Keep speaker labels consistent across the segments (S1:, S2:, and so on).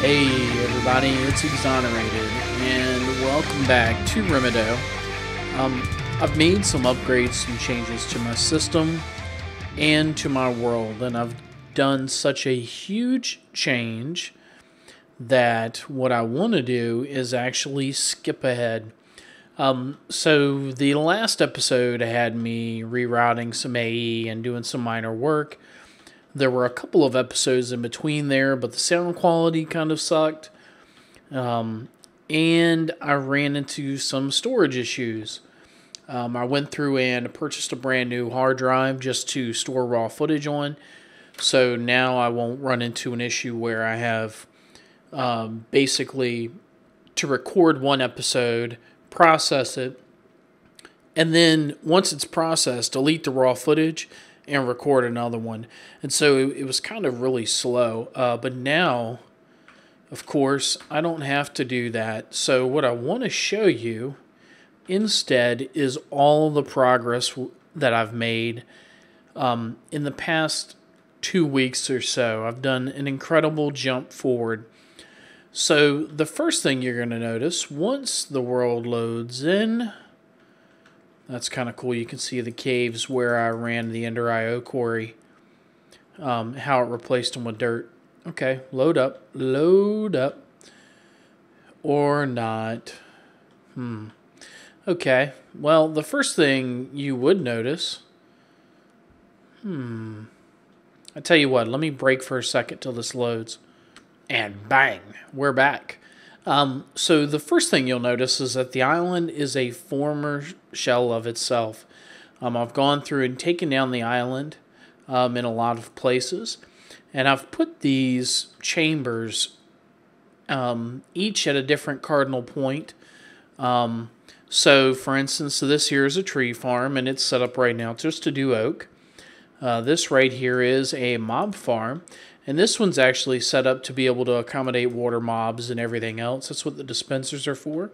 S1: Hey everybody, it's Exonerated, and welcome back to Remedaut. I've made some upgrades, some changes to my system and to my world, and I've done such a huge change that what I want to do is actually skip ahead. So the last episode had me rerouting some AE and doing some minor work. There were a couple of episodes in between there, but the sound quality kind of sucked. And I ran into some storage issues. I went through and purchased a brand new hard drive just to store raw footage on. So now I won't run into an issue where I have basically to record one episode, process it, and then once it's processed, delete the raw footage and record another one. And so it was kind of really slow. But now, of course, I don't have to do that. So what I want to show you instead is all the progress that I've made in the past 2 weeks or so. I've done an incredible jump forward. So the first thing you're going to notice, once the world loads in, that's kind of cool. You can see the caves where I ran the Ender IO quarry, how it replaced them with dirt. Okay, load up, or not. Okay, well, the first thing you would notice, I tell you what, let me break for a second till this loads, and bang, we're back. So the first thing you'll notice is that the island is a former shell of itself. I've gone through and taken down the island in a lot of places, and I've put these chambers each at a different cardinal point. So for instance, this here is a tree farm, and it's set up right now just to do oak. This right here is a mob farm. And this one's actually set up to be able to accommodate water mobs and everything else. That's what the dispensers are for.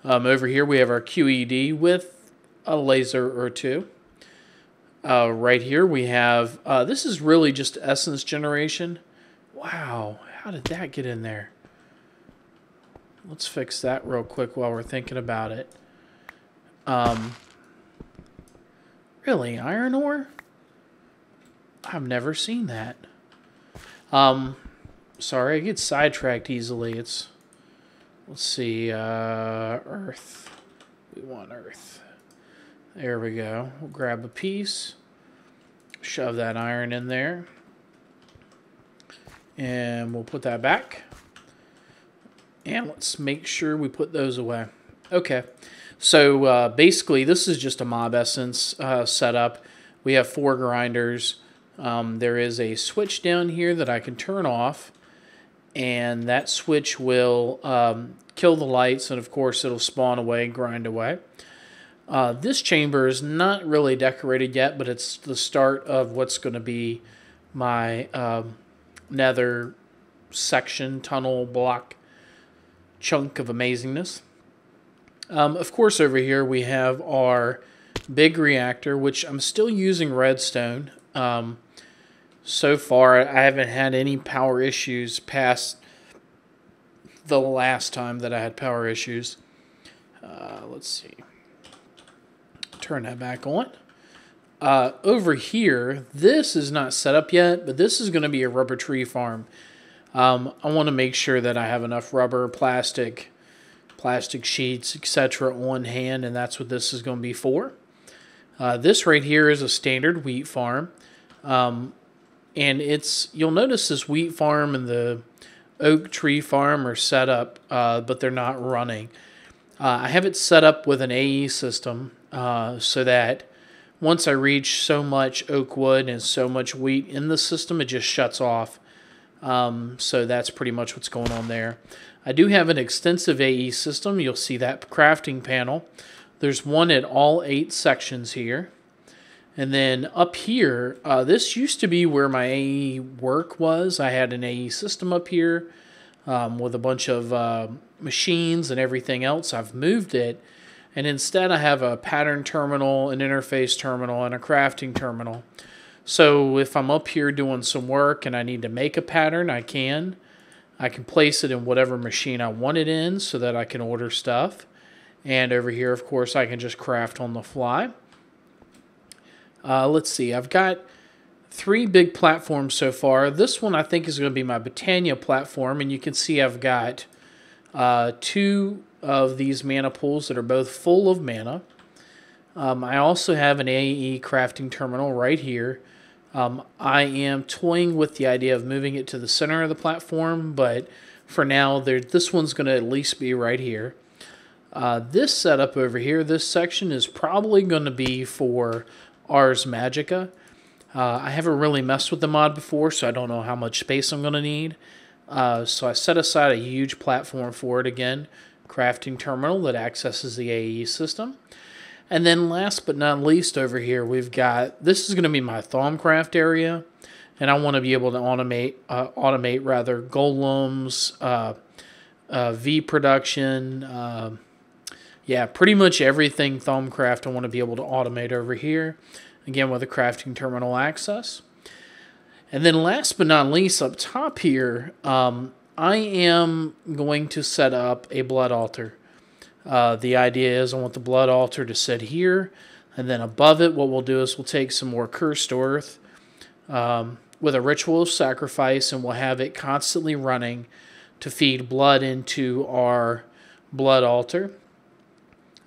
S1: Over here we have our QED with a laser or two. Right here we have, this is really just essence generation. Wow, how did that get in there? Let's fix that real quick while we're thinking about it. Really, iron ore? I've never seen that. Sorry, I get sidetracked easily. Let's see, earth. We want earth. There we go. We'll grab a piece, shove that iron in there, and we'll put that back. And let's make sure we put those away. Okay, so basically this is just a mob essence setup. We have 4 grinders. There is a switch down here that I can turn off, and that switch will kill the lights, and of course it'll spawn away and grind away. This chamber is not really decorated yet, but it's the start of what's going to be my nether section, tunnel, block, chunk of amazingness. Of course over here we have our big reactor, which I'm still using redstone. So far, I haven't had any power issues past the last time that I had power issues. Let's see. Turn that back on. Over here, this is not set up yet, but this is going to be a rubber tree farm. I want to make sure that I have enough rubber, plastic sheets, etc. on hand, and that's what this is going to be for. This right here is a standard wheat farm. And you'll notice this wheat farm and the oak tree farm are set up, but they're not running. I have it set up with an AE system so that once I reach so much oak wood and so much wheat in the system, it just shuts off. So that's pretty much what's going on there. I do have an extensive AE system. You'll see that crafting panel. There's one at all 8 sections here. And then up here, this used to be where my AE work was. I had an AE system up here with a bunch of machines and everything else. I've moved it, and instead I have a pattern terminal, an interface terminal, and a crafting terminal. So if I'm up here doing some work and I need to make a pattern, I can. I can place it in whatever machine I want it in so that I can order stuff. And over here, of course, I can just craft on the fly. Let's see, I've got 3 big platforms so far. This one I think is going to be my Britannia platform, and you can see I've got 2 of these mana pools that are both full of mana. I also have an AE crafting terminal right here. I am toying with the idea of moving it to the center of the platform, but for now, this one's going to at least be right here. This setup over here, this section, is probably going to be for Ars Magica. I haven't really messed with the mod before, so I don't know how much space I'm going to need. So I set aside a huge platform for it again, crafting terminal that accesses the AE system. And then last but not least over here, we've got, this is going to be my Thaumcraft area, and I want to be able to automate golems, V production, yeah, pretty much everything Thaumcraft I want to be able to automate over here, again with a crafting terminal access. And then last but not least up top here, I am going to set up a blood altar. The idea is I want the blood altar to sit here, and then above it what we'll do is we'll take some more cursed earth with a ritual of sacrifice, and we'll have it constantly running to feed blood into our blood altar.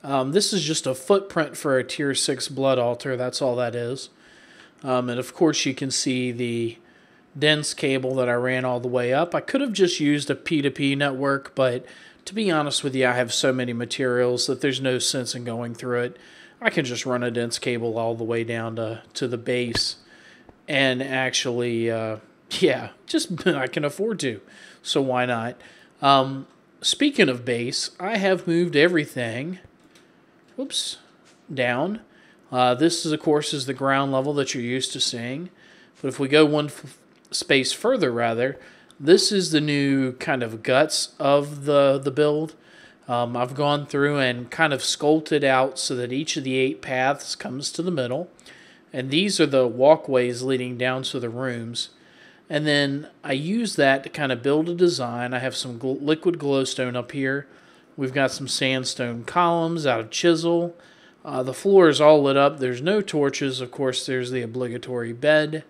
S1: This is just a footprint for a tier 6 blood altar, that's all that is. And of course you can see the dense cable that I ran all the way up. I could have just used a P2P network, but to be honest with you, I have so many materials that there's no sense in going through it. I can just run a dense cable all the way down to the base, and actually, yeah, just I can afford to, so why not? Speaking of base, I have moved everything, oops, down. This is, of course, is the ground level that you're used to seeing, but if we go one space further, rather, this is the new kind of guts of the build. I've gone through and kind of sculpted out so that each of the 8 paths comes to the middle. And these are the walkways leading down to the rooms. And then I use that to kind of build a design. I have some liquid glowstone up here. We've got some sandstone columns out of chisel. The floor is all lit up. There's no torches. Of course, there's the obligatory bed.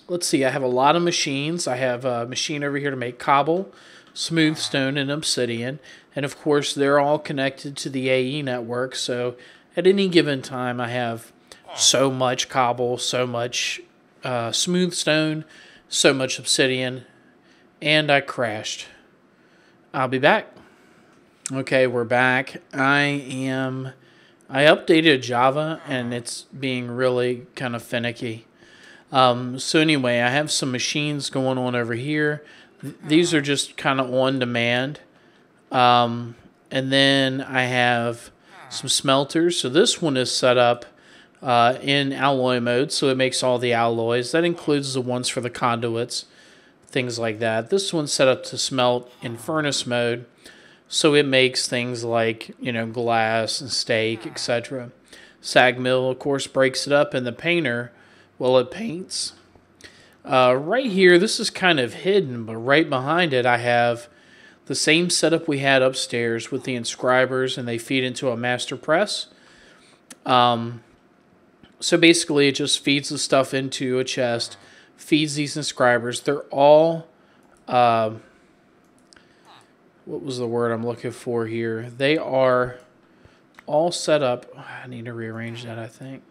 S1: Let's see, I have a lot of machines. I have a machine over here to make cobble, smooth stone, and obsidian. And of course, they're all connected to the AE network. So at any given time, I have so much cobble, so much smooth stone, so much obsidian, and I crashed. I'll be back. Okay, we're back. I updated Java, and it's being really kind of finicky. So anyway, I have some machines going on over here. These are just kind of on demand. And then I have some smelters. So this one is set up in alloy mode, so it makes all the alloys. That includes the ones for the conduits, things like that. This one's set up to smelt in furnace mode, so it makes things like, you know, glass and steak, etc. Sag mill, of course, breaks it up, and the painter, well, it paints. Right here, this is kind of hidden, but right behind it I have the same setup we had upstairs with the inscribers, and they feed into a master press. So basically it just feeds the stuff into a chest, feeds these inscribers. They're all, what was the word I'm looking for here? They are all set up. I need to rearrange that, I think.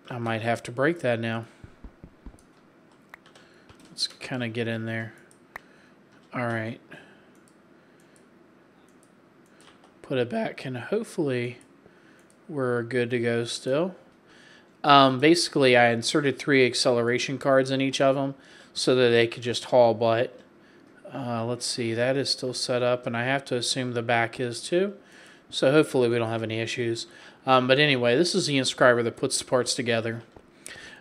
S1: I might have to break that now. Let's kind of get in there. All right. Put it back, and hopefully we're good to go still. Basically, I inserted 3 acceleration cards in each of them so that they could just haul butt. Let's see, that is still set up, and I have to assume the back is too. So hopefully we don't have any issues. But anyway, this is the inscriber that puts the parts together.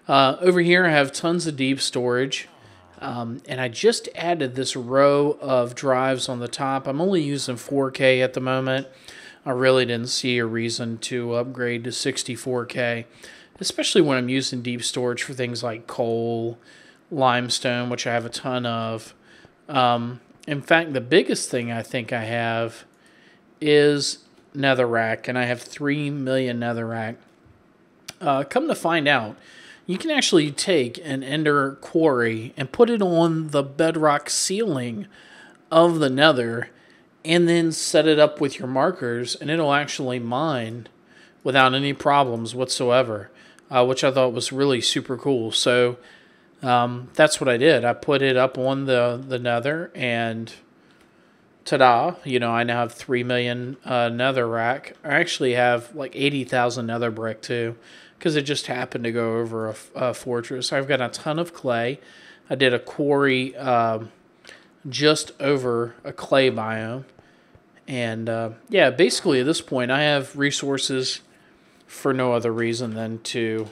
S1: Over here I have tons of deep storage. And I just added this row of drives on the top. I'm only using 4K at the moment. I really didn't see a reason to upgrade to 64K. especially when I'm using deep storage for things like coal, limestone, which I have a ton of. In fact, the biggest thing I think I have is netherrack, and I have 3 million netherrack. Come to find out, you can actually take an ender quarry and put it on the bedrock ceiling of the nether and then set it up with your markers, and it'll actually mine without any problems whatsoever, which I thought was really super cool. So that's what I did. I put it up on the nether, and ta-da, you know, I now have 3 million netherrack. I actually have like 80,000 nether brick too, because it just happened to go over a fortress. I've got a ton of clay. I did a quarry just over a clay biome. And yeah, basically at this point, I have resources for no other reason than to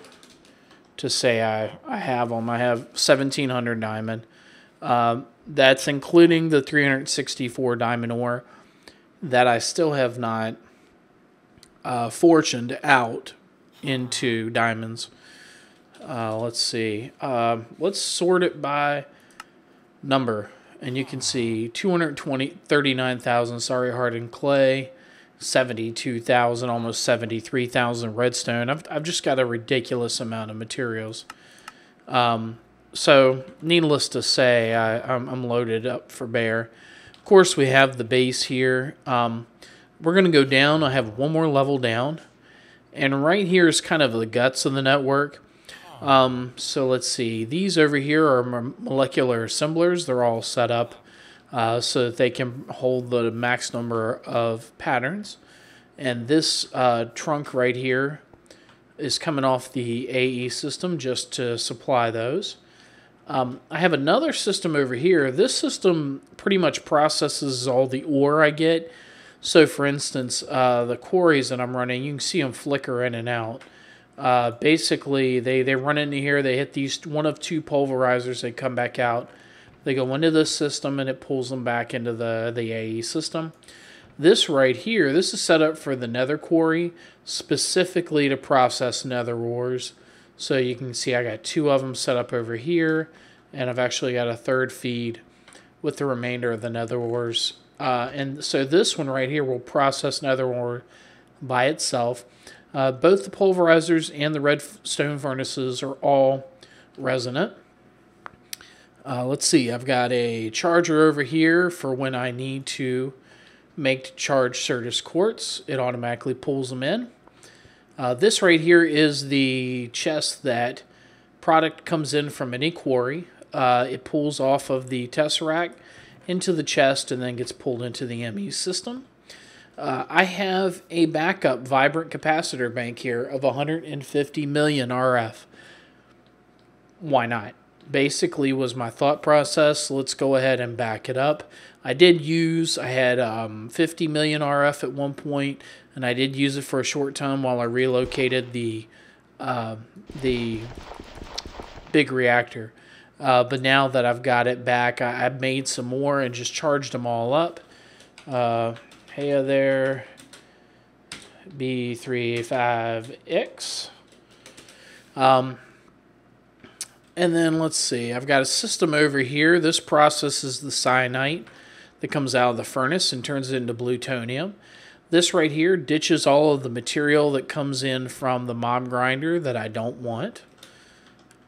S1: say I have them. I have 1,700 diamond. That's including the 364 diamond ore that I still have not fortuned out into diamonds. Let's see. Let's sort it by number. And you can see 39,000, sorry, hardened clay, 72,000, almost 73,000 redstone. I've just got a ridiculous amount of materials. So, needless to say, I'm loaded up for bear. Of course, we have the base here. We're going to go down. I have one more level down. And right here is kind of the guts of the network. So let's see. These over here are molecular assemblers. They're all set up so that they can hold the max number of patterns. And this trunk right here is coming off the AE system just to supply those. I have another system over here. This system pretty much processes all the ore I get. So for instance, the quarries that I'm running, you can see them flicker in and out. Basically, they run into here, they hit these one of two pulverizers, they come back out. They go into this system and it pulls them back into the AE system. This right here, this is set up for the nether quarry, specifically to process nether ores. So you can see I got two of them set up over here, and I've actually got a third feed with the remainder of the nether ores. And so this one right here will process nether ore by itself. Both the pulverizers and the redstone furnaces are all resonant. Let's see, I've got a charger over here for when I need to make charge Certus quartz. It automatically pulls them in. This right here is the chest that product comes in from any quarry. It pulls off of the tesseract into the chest and then gets pulled into the ME system. I have a backup vibrant capacitor bank here of 150 million RF. Why not? Basically was my thought process. Let's go ahead and back it up. I had 50 million RF at one point, and I did use it for a short time while I relocated the big reactor. But now that I've got it back, I've made some more and just charged them all up. Hey there, B35X. And then let's see, I've got a system over here. This processes the cyanite that comes out of the furnace and turns it into plutonium. This right here ditches all of the material that comes in from the mob grinder that I don't want.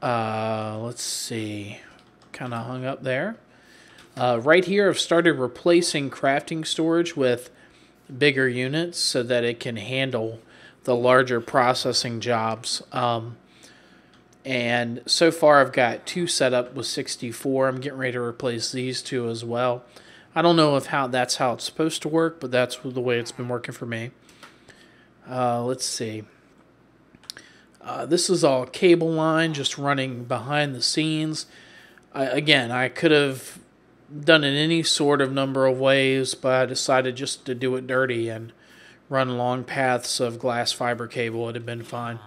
S1: Let's see, kind of hung up there. Right here I've started replacing crafting storage with bigger units so that it can handle the larger processing jobs. And so far I've got two set up with 64. I'm getting ready to replace these two as well. I don't know if that's how it's supposed to work, but that's the way it's been working for me. Let's see. This is all cable line just running behind the scenes. Again, I could have done it any sort of number of ways, but I decided just to do it dirty and run long paths of glass fiber cable. It would have been fine.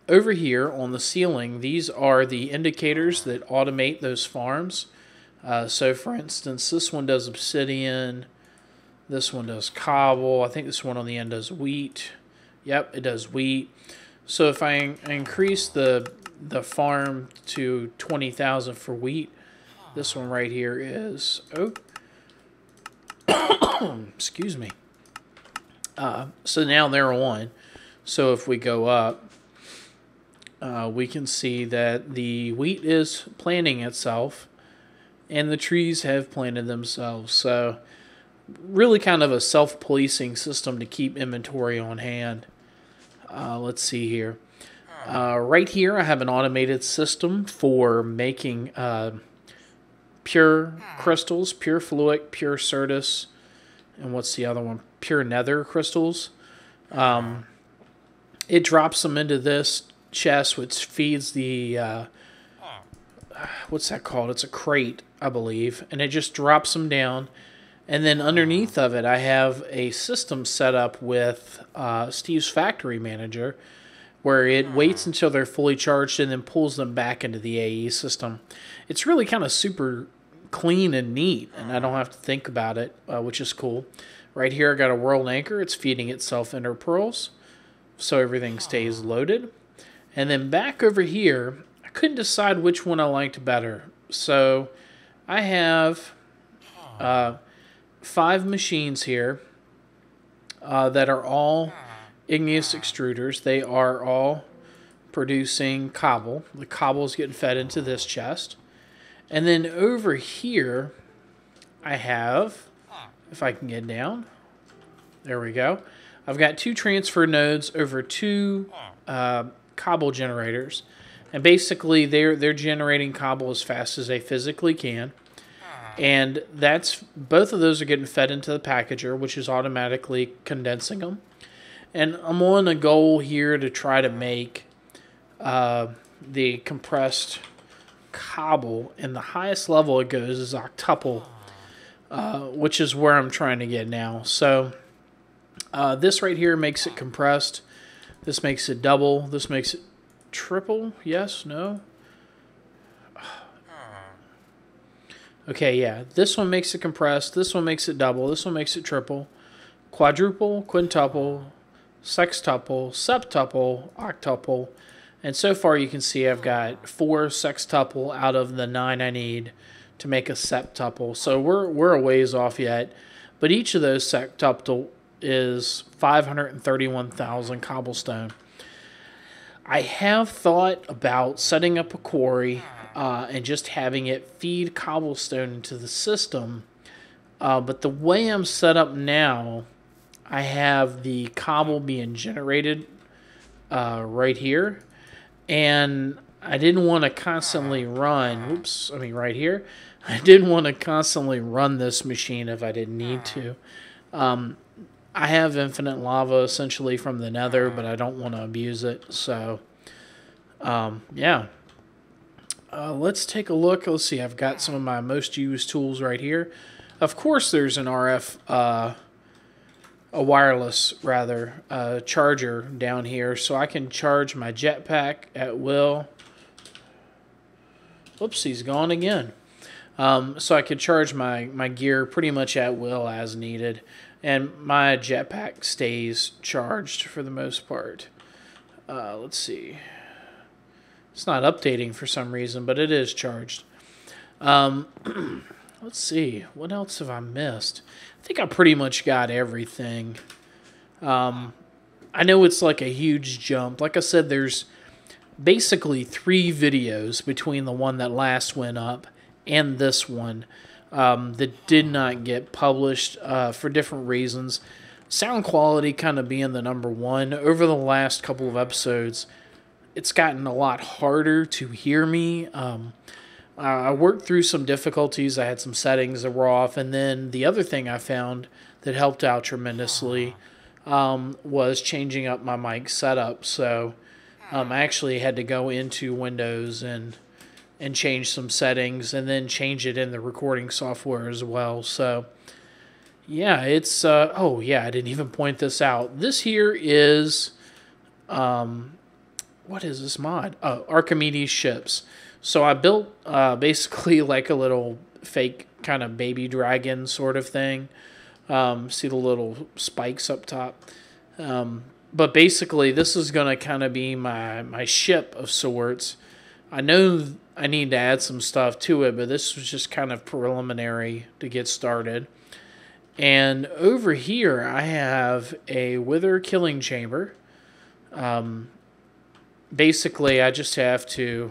S1: Over here on the ceiling, these are the indicators that automate those farms. So for instance, this one does obsidian, this one does cobble, I think this one on the end does wheat. Yep, it does wheat. So if I increase the farm to 20,000 for wheat, this one right here is, excuse me. So now they're on. So if we go up, we can see that the wheat is planting itself and the trees have planted themselves. So really kind of a self-policing system to keep inventory on hand. Let's see here. Right here I have an automated system for making pure crystals, pure fluic, pure certus, and what's the other one? Pure nether crystals. It drops them into this chest, which feeds the what's that called? It's a crate, I believe, and it just drops them down. And then underneath of it, I have a system set up with Steve's Factory Manager, where it waits until they're fully charged and then pulls them back into the AE system. It's really kind of super clean and neat, and I don't have to think about it, which is cool. Right here, I got a world anchor. It's feeding itself ender pearls, so everything stays loaded. And then back over here, I couldn't decide which one I liked better. So I have 5 machines here that are all igneous extruders. They are all producing cobble. The cobble is getting fed into this chest. And then over here, I have, if I can get down, there we go. I've got 2 transfer nodes over 2 cobble generators. And basically, they're generating cobble as fast as they physically can. And that's, both of those are getting fed into the packager, which is automatically condensing them. And I'm on a goal here to try to make the compressed cobble, and the highest level it goes is octuple, which is where I'm trying to get now. So this right here makes it compressed. This makes it double. This makes it triple. Yes? No? Okay, yeah. This one makes it compressed. This one makes it double. This one makes it triple. Quadruple, quintuple, sextuple, septuple, octuple. And so far you can see I've got 4 sextuple out of the 9 I need to make a septuple. So we're a ways off yet. But each of those sextuple is 531,000 cobblestone. I have thought about setting up a quarry and just having it feed cobblestone into the system. But the way I'm set up now, I have the cobble being generated right here. And I didn't want to constantly run, right here. I didn't want to constantly run this machine if I didn't need to. I have infinite lava essentially from the nether, but I don't want to abuse it. So, yeah. Let's take a look. Let's see. I've got some of my most used tools right here. Of course, there's an RF, a wireless rather, charger down here, so I can charge my jetpack at will. Oops, he's gone again. So I could charge my gear pretty much at will as needed, and my jetpack stays charged for the most part. Let's see. It's not updating for some reason, but it is charged. Let's see. What else have I missed? I think I pretty much got everything. I know it's like a huge jump. Like I said, there's basically 3 videos between the one that last went up and this one that did not get published for different reasons. Sound quality kind of being the #1. Over the last couple of episodes, it's gotten a lot harder to hear me. I worked through some difficulties. I had some settings that were off. And then the other thing I found that helped out tremendously was changing up my mic setup. So I actually had to go into Windows and change some settings and then change it in the recording software as well. So yeah, it's, oh yeah, I didn't even point this out. This here is, what is this mod? Archimedes ships. So I built basically like a little fake kind of baby dragon sort of thing. See the little spikes up top? But basically, this is going to kind of be my ship of sorts. I know I need to add some stuff to it, but this was just kind of preliminary to get started. And over here, I have a wither killing chamber. Basically, I just have to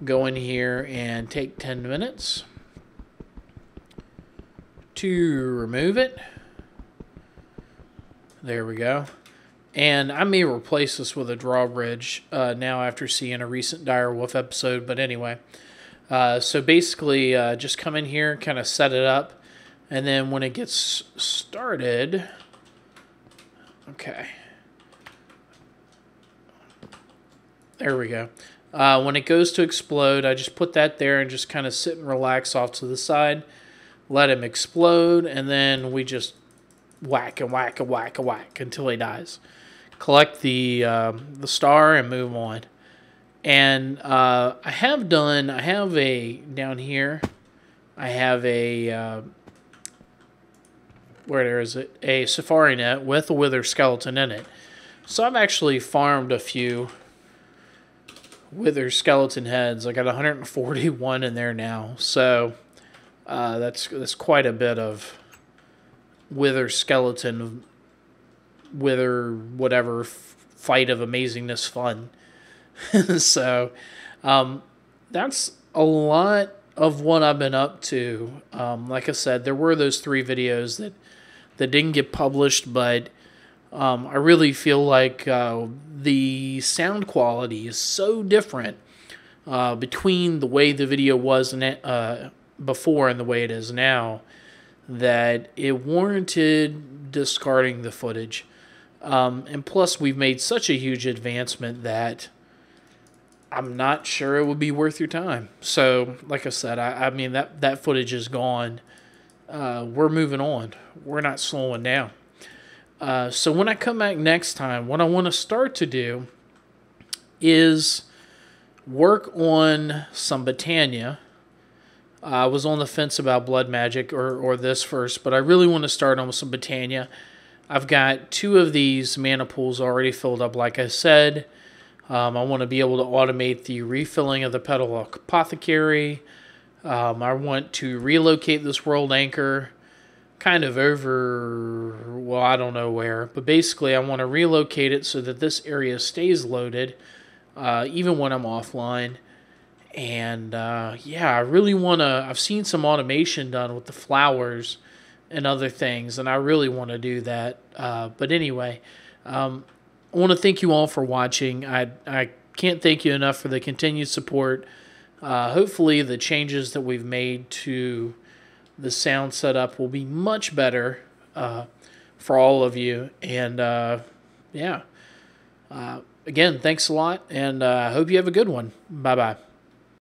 S1: go in here and take 10 minutes to remove it. There we go. And I may replace this with a drawbridge now after seeing a recent Direwolf episode. But anyway, so basically just come in here, kind of set it up. And then when it gets started, okay. There we go. When it goes to explode, I just put that there and just kind of sit and relax off to the side. Let him explode, and then we just whack and whack and whack and whack until he dies. Collect the star and move on. And I have down here, I have a, where is it? A safari net with a wither skeleton in it. So I've actually farmed a few wither skeleton heads. I got 141 in there now. So that's quite a bit of wither skeleton, wither whatever fight of amazingness fun. So that's a lot of what I've been up to. Like I said, there were those 3 videos that didn't get published, but I really feel like the sound quality is so different between the way the video was before and the way it is now that it warranted discarding the footage. And plus, we've made such a huge advancement that I'm not sure it would be worth your time. So, like I said, I mean, that footage is gone. We're moving on. We're not slowing down. So when I come back next time, what I want to start to do is work on some Botania. I was on the fence about Blood Magic or this first, but I really want to start on some Botania. I've got 2 of these mana pools already filled up, like I said. I want to be able to automate the refilling of the Petal Apothecary. I want to relocate this World Anchor kind of over, well, I don't know where, but basically I want to relocate it so that this area stays loaded even when I'm offline. And yeah, I really want to, I've seen some automation done with the flowers and other things, and I really want to do that. But anyway, I want to thank you all for watching. I can't thank you enough for the continued support. Hopefully the changes that we've made to the sound setup will be much better for all of you. And yeah, again, thanks a lot, and I hope you have a good one. Bye-bye.